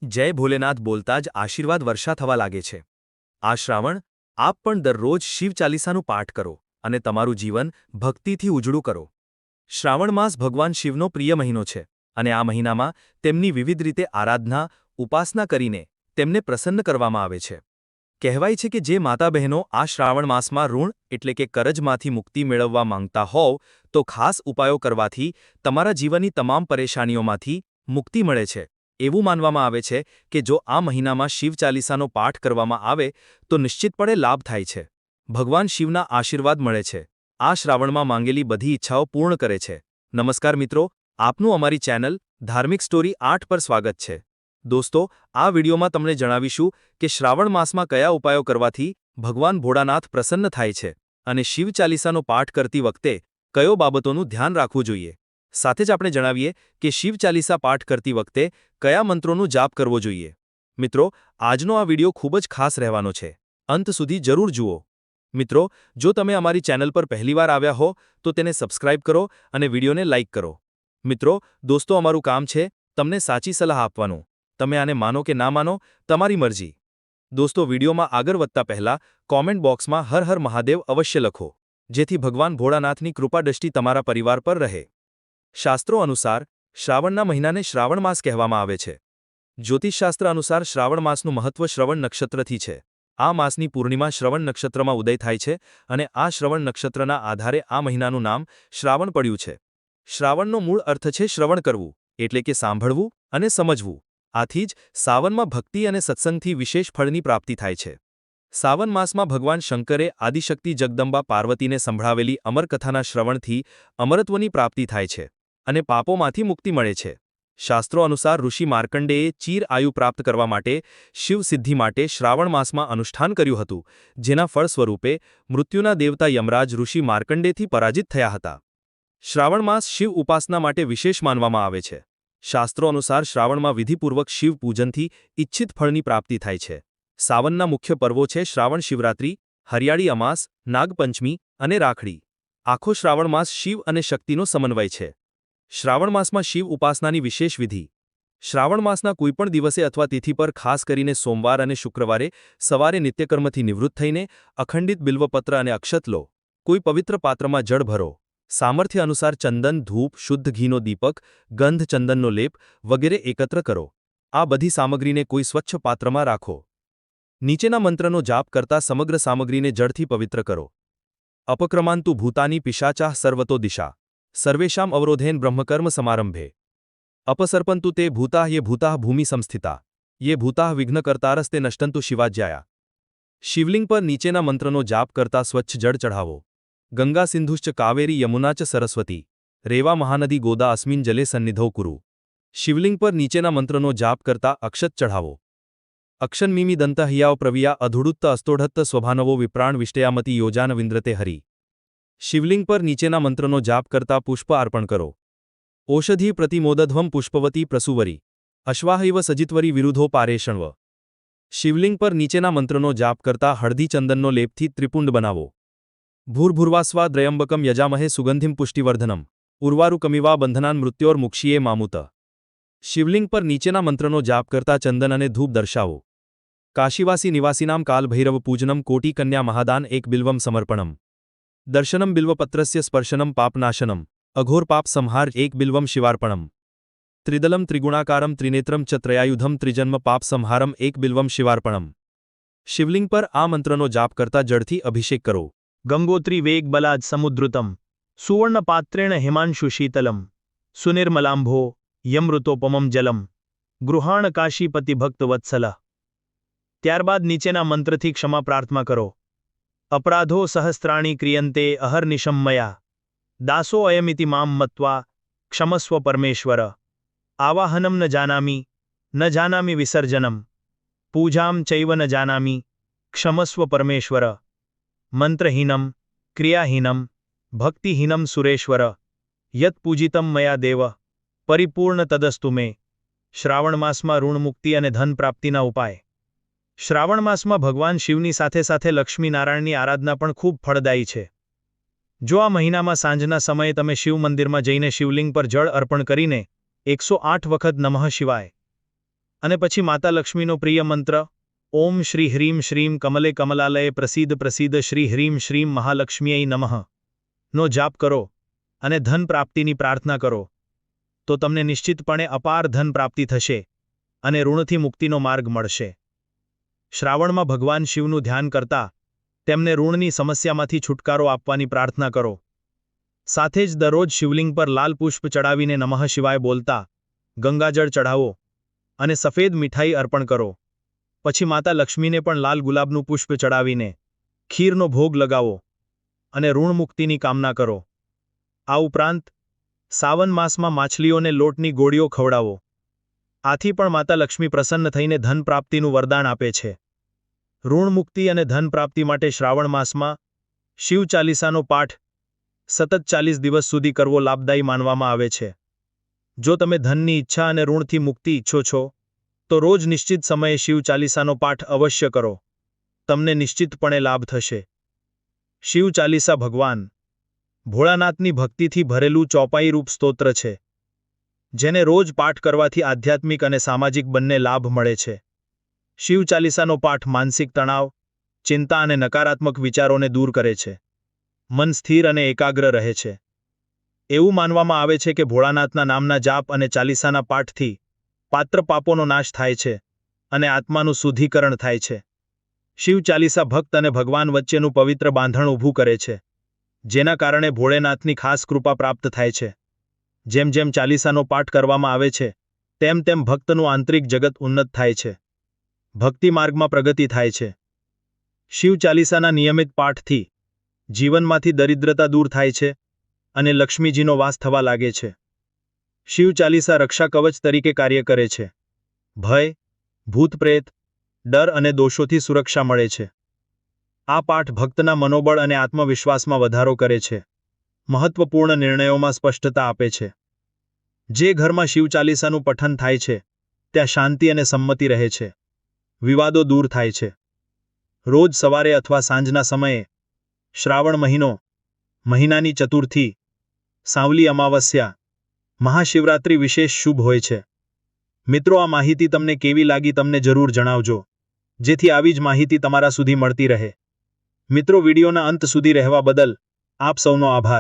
જય ભોલેનાથ બોલતા જ આશીર્વાદ વર્ષા થવા લાગે છે। આ શ્રાવણ આપ પણ દરરોજ શિવ ચાલીસાનું પાઠ કરો અને તમારું જીવન ભક્તિથી ઉજળું કરો। શ્રાવણ માસ ભગવાન શિવનો પ્રિય મહિનો છે અને આ મહિનામાં તેમની વિવિધ રીતે આરાધના ઉપાસના કરીને તેમને પ્રસન્ન કરવામાં આવે છે। કહેવાય છે કે જે માતા બહેનો આ શ્રાવણ માસમાં ઋણ એટલે કે કરજમાંથી મુક્તિ મેળવવા માંગતા હોવ તો ખાસ ઉપાયો કરવાથી તમારા જીવનની તમામ પરેશાનીઓમાંથી મુક્તિ મળે છે। એવું માનવામાં આવે છે કે જો આ મહિનામાં શિવ ચાલીસાનો પાઠ કરવામાં આવે તો નિશ્ચિતપણે લાભ થાય છે, ભગવાન શિવના આશીર્વાદ મળે છે, આ શ્રાવણમાં માંગેલી બધી ઈચ્છાઓ પૂર્ણ કરે છે। નમસ્કાર મિત્રો, આપનું અમારી ચેનલ ધાર્મિક સ્ટોરી 8 પર સ્વાગત છે। દોસ્તો, આ વિડીયોમાં તમને જણાવીશું કે શ્રાવણ માસમાં કયા ઉપાયો કરવાથી ભગવાન ભોળાનાથ પ્રસન્ન થાય છે અને શિવ ચાલીસાનો પાઠ કરતી વખતે કયો બાબતોનું ધ્યાન રાખવું જોઈએ। સાથે જ આપણે જણાવીએ કે શિવ ચાલીસા પાઠ કરતી વખતે કયા મંત્રોનો જાપ કરવો જોઈએ। મિત્રો, આજનો આ વિડિયો ખૂબ જ ખાસ રહેવાનો છે, અંત સુધી જરૂર જુઓ। મિત્રો, જો તમે અમારી ચેનલ પર પહેલીવાર આવ્યા હો તો તેને સબસ્ક્રાઇબ કરો અને વિડિયોને લાઇક કરો। મિત્રો, દોસ્તો, અમારું કામ છે તમને સાચી સલાહ આપવાનું, તમે આને માનો કે ના માનો તમારી મરજી। દોસ્તો, વિડિયોમાં આગળ વધતા પહેલા કોમેન્ટ બોક્સમાં હર હર મહાદેવ અવશ્ય લખો, જેથી ભગવાન ભોળાનાથની કૃપા દ્રષ્ટિ તમારા પરિવાર પર રહે। શાસ્ત્રો અનુસાર શ્રાવણના મહિનાને શ્રાવણ માસ કહેવામાં આવે છે। જ્યોતિષશાસ્ત્ર અનુસાર શ્રાવણ માસનું મહત્વ શ્રવણ નક્ષત્રથી છે। આ માસની પૂર્ણિમા શ્રવણ નક્ષત્રમાં ઉદય થાય છે અને આ શ્રવણ નક્ષત્રના આધારે આ મહિનાનું નામ શ્રાવણ પડ્યું છે। શ્રાવણનો મૂળ અર્થ છે શ્રવણ કરવું, એટલે કે સાંભળવું અને સમજવું। આથી જ સાવનમાં ભક્તિ અને સત્સંગથી વિશેષ ફળની પ્રાપ્તિ થાય છે। સાવન માસમાં ભગવાન શંકરે આદિશક્તિ જગદંબા પાર્વતીને સંભળાવેલી અમરકથાના શ્રવણથી અમરત્વની પ્રાપ્તિ થાય છે અને પાપોમાંથી મુક્તિ મળે છે। શાસ્ત્રો અનુસાર ઋષિ માર્કંડેયે ચીર આયુ પ્રાપ્ત કરવા માટે શિવ સિદ્ધિ માટે શ્રાવણ માસમાં અનુષ્ઠાન કર્યું હતું, જેના ફળ સ્વરૂપે મૃત્યુના દેવતા યમરાજ ઋષિ માર્કંડેયથી પરાજિત થયા હતા। શ્રાવણ માસ શિવ ઉપાસના માટે વિશેષ માનવામાં આવે છે। શાસ્ત્રો અનુસાર શ્રાવણમાં વિધિપૂર્વક શિવ પૂજનથી ઇચ્છિત ફળની પ્રાપ્તિ થાય છે। સાવનના મુખ્ય પર્વો છે શ્રાવણ શિવરાત્રિ, હરિયાળી અમાસ, નાગપંચમી અને રાખડી। આખો શ્રાવણ માસ શિવ અને શક્તિનો સમન્વય છે। શ્રાવણ માસમાં શિવ ઉપાસનાની વિશેષ વિધિ। શ્રાવણ માસના કોઈપણ દિવસે અથવા તિથિ પર, ખાસ કરીને સોમવાર અને શુક્રવારે સવારે નિત્યકર્મથી નિવૃત્ત થઈને અખંડિત બિલ્વપત્ર અને અક્ષત લો, કોઈ પવિત્ર પાત્રમાં જળ ભરો, સામર્થ્ય અનુસાર ચંદન, ધૂપ, શુદ્ધ ઘીનો દીપક, ગંધ, ચંદનનો લેપ વગેરે એકત્ર કરો। આ બધી સામગ્રીને કોઈ સ્વચ્છ પાત્રમાં રાખો। નીચેના મંત્રનો જાપ કરતા સમગ્ર સામગ્રીને જળથી પવિત્ર કરો। અપક્રમાંતુ ભૂતાની પિશાચાઃ સર્વતો દિશા, સર્વેષામ અવરોધેન બ્રહ્મકર્મ સમારંભે, અપસર્પંતુ તે ભૂતાઃ યે ભૂતાઃ ભૂમિ સંસ્થિતા, યે ભૂતાઃ વિઘ્નકર્તારસ્તે નષ્ટંતુ શિવાજ્યાયા। શિવલિંગ પર નીચેના મંત્રનો જાપ કરતા સ્વચ્છ જળ ચઢાવો। ગંગા સિંધુશ્ચ કાવેરી યમુના ચ સરસ્વતી, રેવા મહાનદી ગોદા અસ્મિન જલે સન્નિધૌ કુરુ। શિવલિંગ પર નીચેના મંત્રનો જાપ કરતા અક્ષત ચઢાવો। અક્ષન મીમી દંત હિયાવ પ્રવિયા અધુડુત્ત અસ્તોઢત્ત સ્વભાનવો વિપ્રાણ વિષ્ટયામતી યોજાન વિન્દ્રતે હરિ। શિવલિંગ પર નીચેના મંત્રનો જાપ કરતા પુષ્પ અર્પણ કરો। ઔષધિ પ્રતિમોદધ્વમ પુષ્પવતી પ્રસુવરી, અશ્વાહૈવ સજિત્વરી વિરુધો પારેષણવ। શિવલિંગ પર નીચેના મંત્રનો જાપ કરતા હળદી ચંદનનો લેપથી ત્રિપુંડ બનાવો। ભૂર્ભુર્વાસ્વા દ્રયંબકમ યજામહે સુગંધિમ પુષ્ટિવર્ધનમ, ઉર્વારુકમિવા બંધનાન મૃત્યોર મુક્ષીએ મામુત। શિવલિંગ પર નીચેના મંત્રનો જાપ કરતા ચંદન અને ધૂપ દર્શાવો। કાશીવાસી નિવાસીનામ કાલભૈરવ પૂજનમ કોટી કન્યા મહાદાન એક બિલ્વમ સમર્પણમ, દર્શનમ બિલ્વપત્રસ્ય સ્પર્શનમ પાપનાશનમ, અઘોર પાપ સંહાર એક બિલ્વમ શિવાર્પણમ, ત્રિદલમ ત્રિગુણાકારમ ત્રિનેત્રમ ચ ત્રયાયુધમ ત્રિજન્મ પાપ સંહારમ એક બિલ્વમ શિવાર્પણમ। શિવલિંગ પર આ મંત્રનો જાપ કરતા જળથી અભિષેક કરો। ગંગોત્રી વેગ બલાદ સમુદ્રુતમ, સુવર્ણ પાત્રેણ હિમાંશુ શીતલમ, સુનિર્મલાંભો યમૃતોપમમ જલમ, ગૃહાણ કાશીપતિ ભક્ત વત્સલ। ત્યારબાદ નીચેના મંત્રથી ક્ષમા પ્રાર્થના કરો। અપરાધો સહસ્ત્રાણી ક્રિયંતે અહર્નિશમ મયા, દાસો અયમિતિ મામ મત્વા ક્ષમસ્વ પરમેશ્વર। આવાહનમ ન જાનામી વિસર્જનમ, પૂજામ ચૈવ ન જાનામી ક્ષમસ્વ પરમેશ્વર। મંત્રહીનમ ક્રિયાહીનમ ભક્તિહીનમ સુરેશ્વર, યત પૂજિતમ મયા દેવ પરિપૂર્ણ તદસ્તુ મે। શ્રાવણ માસમાં ઋણમુક્તિ અને ધન પ્રાપ્તિના ઉપાય। શ્રાવણ માસમાં ભગવાન શિવની સાથે સાથે લક્ષ્મીનારાયણની આરાધના પણ ખૂબ ફળદાયી છે। જો આ મહિનામાં સાંજના સમયે તમે શિવ મંદિરમાં જઈને શિવલિંગ પર જળ અર્પણ કરીને 108 વખત નમઃ શિવાય અને પછી માતા લક્ષ્મીનો પ્રિય મંત્ર ઓમ શ્રી હ્રીમ શ્રીમ કમલે કમલાલયે પ્રસિદ્ધ પ્રસિદ્ધ શ્રી હ્રીમ શ્રીમ મહાલક્ષ્મીય નમઃ નો જાપ કરો અને ધન પ્રાપ્તિની પ્રાર્થના કરો તો તમને નિશ્ચિતપણે અપાર ધન પ્રાપ્તિ થશે અને ઋણથી મુક્તિનો માર્ગ મળશે. શ્રાવણમાં ભગવાન શિવનું ધ્યાન કરતા તેમને ઋણની સમસ્યામાંથી છુટકારો આપવાની પ્રાર્થના કરો. સાથે જ દરરોજ શિવલિંગ પર લાલ પુષ્પ ચડાવીને નમઃ શિવાય બોલતા ગંગાજળ ચઢાવો અને સફેદ મીઠાઈ અર્પણ કરો. પછી માતા લક્ષ્મીને પણ લાલ ગુલાબનું પુષ્પ ચડાવીને ખીરનો ભોગ લગાવો અને ઋણમુક્તિની કામના કરો. આ ઉપરાંત સાવન માસમાં માછલીઓને લોટની ગોળીઓ ખવડાવો. આથી પણ માતા લક્ષ્મી પ્રસન્ન થઈને ધન પ્રાપ્તિનું વરદાન આપે છે. ઋણમુક્તિ અને ધન પ્રાપ્તિ માટે શ્રાવણ માસમાં શિવ ચાલીસાનો પાઠ સતત 40 દિવસ સુધી કરવો લાભદાયી માનવામાં આવે છે. જો તમે ધનની ઈચ્છા અને ઋણથી મુક્તિ ઈચ્છો છો તો રોજ નિશ્ચિત સમયે શિવ ચાલીસાનો પાઠ અવશ્ય કરો. તમને નિશ્ચિતપણે લાભ થશે. શિવ ચાલીસા ભગવાન ભોળાનાથની ભક્તિથી ભરેલું ચોપાઈરૂપ સ્તોત્ર છે, જેને રોજ પાઠ કરવાથી આધ્યાત્મિક અને સામાજિક બંને લાભ મળે છે. શિવ ચાલીસાનો પાઠ માનસિક તણાવ, ચિંતા અને નકારાત્મક વિચારોને દૂર કરે છે. મન સ્થિર અને એકાગ્ર રહે છે. એવું માનવામાં આવે છે કે ભોળાનાથના નામના જાપ અને ચાલીસાના પાઠથી પાત્ર પાપોનો નાશ થાય છે અને આત્માનું શુદ્ધિકરણ થાય છે. શિવ ચાલીસા ભક્ત અને ભગવાન વચ્ચેનું પવિત્ર બાંધણ ઊભું કરે છે, જેના કારણે ભોળેનાથની ખાસ કૃપા પ્રાપ્ત થાય છે. જેમ જેમ ચાલીસાનો પાઠ કરવામાં આવે છે તેમ તેમ ભક્તનું આંતરિક જગત ઉન્નત થાય છે, ભક્તિ માર્ગમાં પ્રગતિ થાય છે. શિવ ચાલીસાના નિયમિત પાઠથી જીવનમાંથી દરિદ્રતા દૂર થાય છે અને લક્ષ્મીજીનો વાસ થવા લાગે છે. શિવ ચાલીસા રક્ષા કવચ તરીકે કાર્ય કરે છે. ભય, ભૂતપ્રેત, ડર અને દોષોથી સુરક્ષા મળે છે. આ પાઠ ભક્તના મનોબળ અને આત્મવિશ્વાસમાં વધારો કરે છે, મહત્વપૂર્ણ નિર્ણયોમાં સ્પષ્ટતા આપે છે. જે ઘરમાં શિવ ચાલીસાનું પઠન થાય છે ત્યાં શાંતિ અને સંમતિ રહે છે, વિવાદો દૂર થાય છે. રોજ સવારે અથવા સાંજના સમયે શ્રાવણ મહિનાની ચતુર્થી, સાવલી અમાવસ્યા, મહાશિવરાત્રિ વિશેષ શુભ હોય છે. મિત્રો, આ માહિતી તમને કેવી લાગી તમને જરૂર જણાવજો, જેથી આવી જ માહિતી તમારા સુધી મળતી રહે. મિત્રો, વિડીયોના અંત સુધી રહેવા બદલ આપ સૌનો આભાર.